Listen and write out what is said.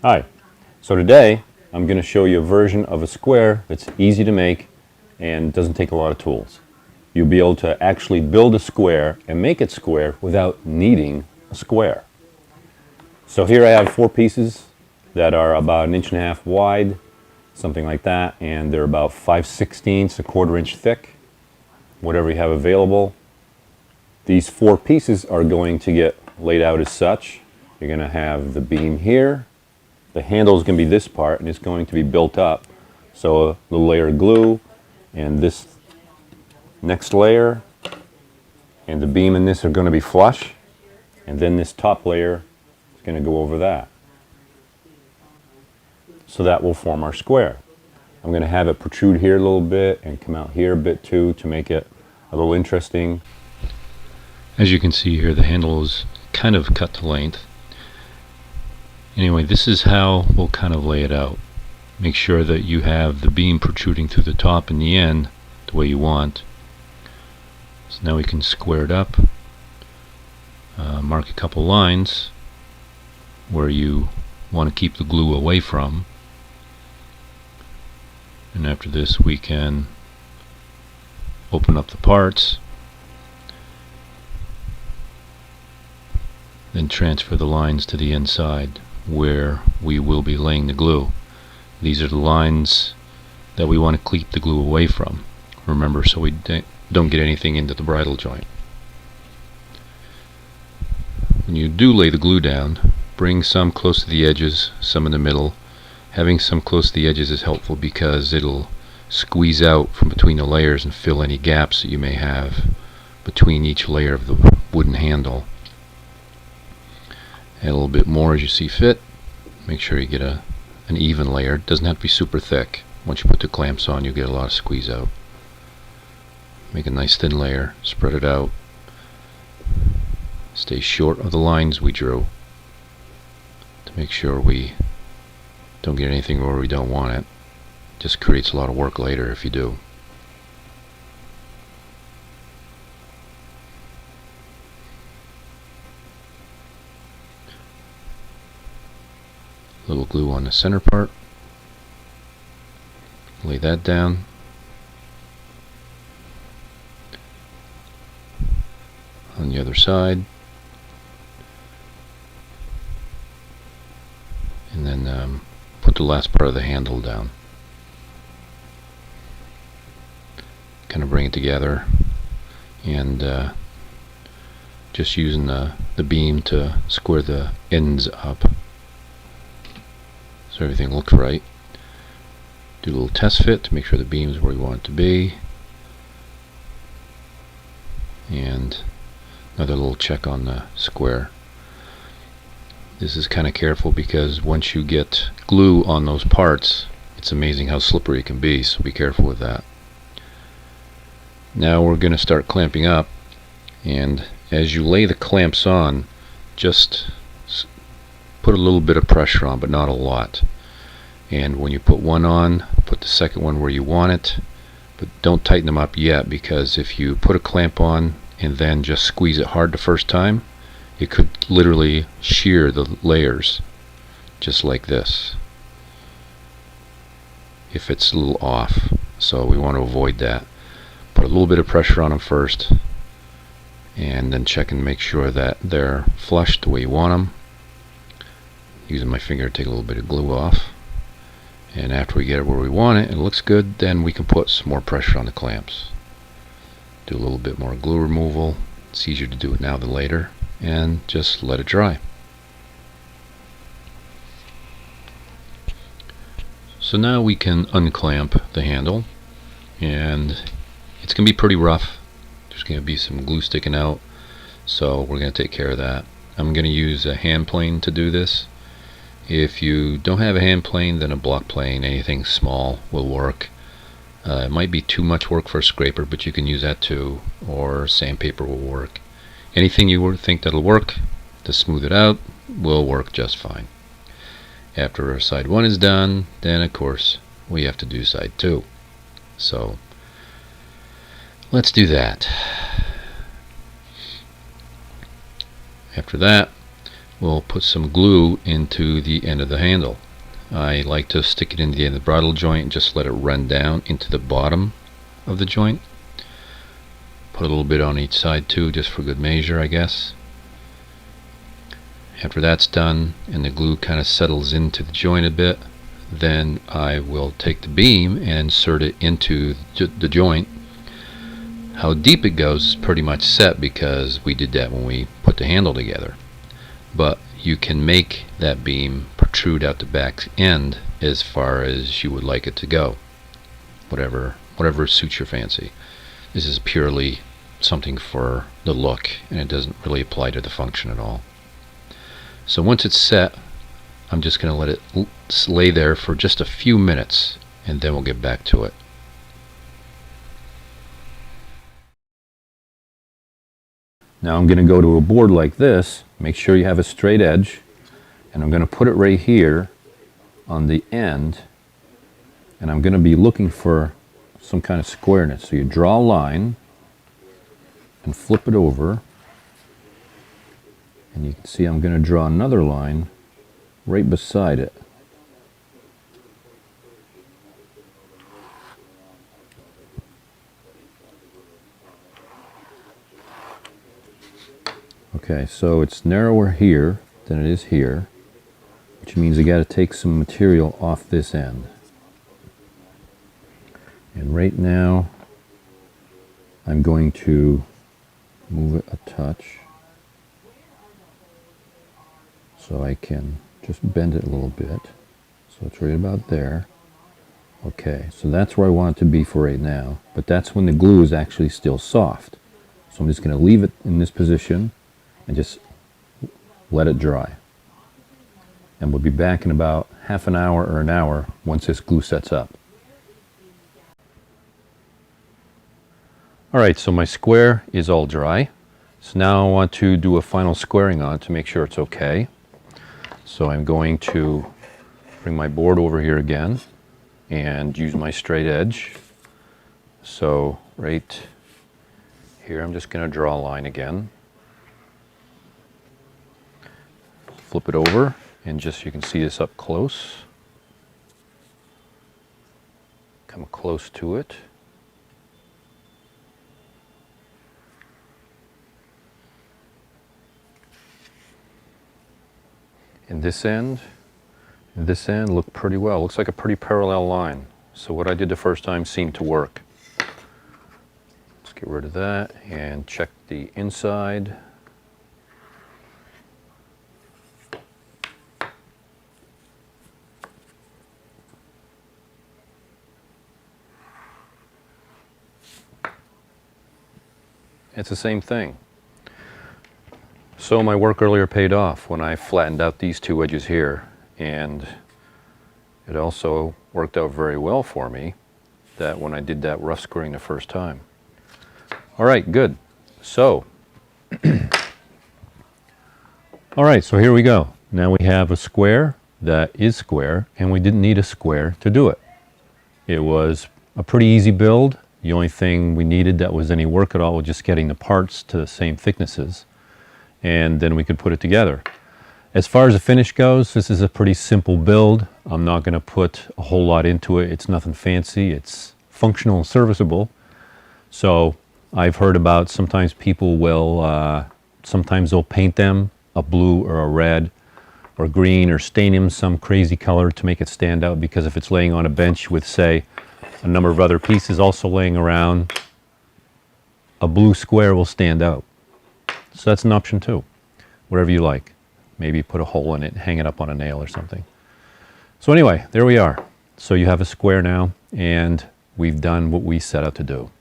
Hi, so today I'm going to show you a version of a square that's easy to make and doesn't take a lot of tools. You'll be able to actually build a square and make it square without needing a square. So here I have 4 pieces that are about 1.5 inches wide, something like that, and they're about 5/16, a 1/4 inch thick, whatever you have available. These 4 pieces are going to get laid out as such. You're going to have the beam here. The handle is going to be this part, and it's going to be built up. So a little layer of glue, and this next layer, and the beam and this are going to be flush, and then this top layer is going to go over that. So that will form our square. I'm going to have it protrude here a little bit and come out here a bit too to make it a little interesting. As you can see here, the handle is kind of cut to length. Anyway, this is how we'll kind of lay it out. Make sure that you have the beam protruding through the top and the end the way you want. So now we can square it up, mark a couple lines where you want to keep the glue away from, and after this we can open up the parts, then transfer the lines to the inside where we will be laying the glue. These are the lines that we want to keep the glue away from, remember, so we don't get anything into the bridle joint. When you do lay the glue down, bring some close to the edges, some in the middle. Having some close to the edges is helpful because it'll squeeze out from between the layers and fill any gaps that you may have between each layer of the wooden handle. Add a little bit more as you see fit. Make sure you get an even layer. It doesn't have to be super thick. Once you put the clamps on, you'll get a lot of squeeze out. Make a nice thin layer, spread it out. Stay short of the lines we drew to make sure we don't get anything where we don't want it. Just creates a lot of work later if you do. Little glue on the center part. Lay that down. On the other side. And then put the last part of the handle down. Kind of bring it together, and just using the beam to square the ends up so everything looks right. Do a little test fit to make sure the beam is where we want it to be, and another little check on the square. This is kind of careful because once you get glue on those parts, it's amazing how slippery it can be, so be careful with that. Now we're going to start clamping up, and as you lay the clamps on, just put a little bit of pressure on, but not a lot. And when you put one on, put the second one where you want it, but don't tighten them up yet, because if you put a clamp on and then just squeeze it hard the first time, it could literally shear the layers, just like this, if it's a little off. So we want to avoid that. Put a little bit of pressure on them first, and then check and make sure that they're flush the way you want them. Using my finger to take a little bit of glue off, and after we get it where we want it and it looks good, then we can put some more pressure on the clamps. Do a little bit more glue removal. It's easier to do it now than later, and just let it dry. So now we can unclamp the handle, and it's going to be pretty rough. There's going to be some glue sticking out, so we're going to take care of that. I'm going to use a hand plane to do this. If you don't have a hand plane, then a block plane, anything small will work. It might be too much work for a scraper, but you can use that too, or sandpaper will work. Anything you think that'll work to smooth it out will work just fine. After side 1 is done, then of course we have to do side 2. So let's do that. After that, we'll put some glue into the end of the handle. I like to stick it into the end of the bridle joint and just let it run down into the bottom of the joint. Put a little bit on each side too, just for good measure, I guess. After that's done and the glue kind of settles into the joint a bit, then I will take the beam and insert it into the joint. How deep it goes is pretty much set because we did that when we put the handle together. But you can make that beam protrude out the back end as far as you would like it to go. Whatever suits your fancy. This is purely something for the look, and it doesn't really apply to the function at all. So once it's set, I'm just going to let it lay there for just a few minutes, and then we'll get back to it. Now I'm going to go to a board like this, make sure you have a straight edge, and I'm going to put it right here on the end, and I'm going to be looking for some kind of squareness. So you draw a line and flip it over, and you can see I'm going to draw another line right beside it. Okay, so it's narrower here than it is here, which means I got to take some material off this end. And right now I'm going to move it a touch so I can just bend it a little bit. So it's right about there. Okay, so that's where I want it to be for right now, but that's when the glue is actually still soft. So I'm just going to leave it in this position and just let it dry. And we'll be back in about half an hour or an hour once this glue sets up. Alright, so my square is all dry. So now I want to do a final squaring on it to make sure it's okay. So I'm going to bring my board over here again and use my straight edge. So right here I'm just going to draw a line again. Flip it over, and just you can see this up close. Come close to it. And this end look pretty well. Looks like a pretty parallel line. So what I did the first time seemed to work. Let's get rid of that and check the inside. It's the same thing. So my work earlier paid off when I flattened out these two edges here, and it also worked out very well for me that when I did that rough squaring the first time. All right, good. So, all right, so here we go. Now we have a square that is square, and we didn't need a square to do it. It was a pretty easy build. The only thing we needed that was any work at all was just getting the parts to the same thicknesses, and then we could put it together. As far as the finish goes, this is a pretty simple build. I'm not going to put a whole lot into it. It's nothing fancy. It's functional and serviceable. So I've heard about sometimes people will, sometimes they'll paint them a blue or a red or green or stain them some crazy color to make it stand out, because if it's laying on a bench with, say, a number of other pieces also laying around, a blue square will stand out. So that's an option too, whatever you like. Maybe put a hole in it, hang it up on a nail or something. So anyway, there we are. So you have a square now, and we've done what we set out to do.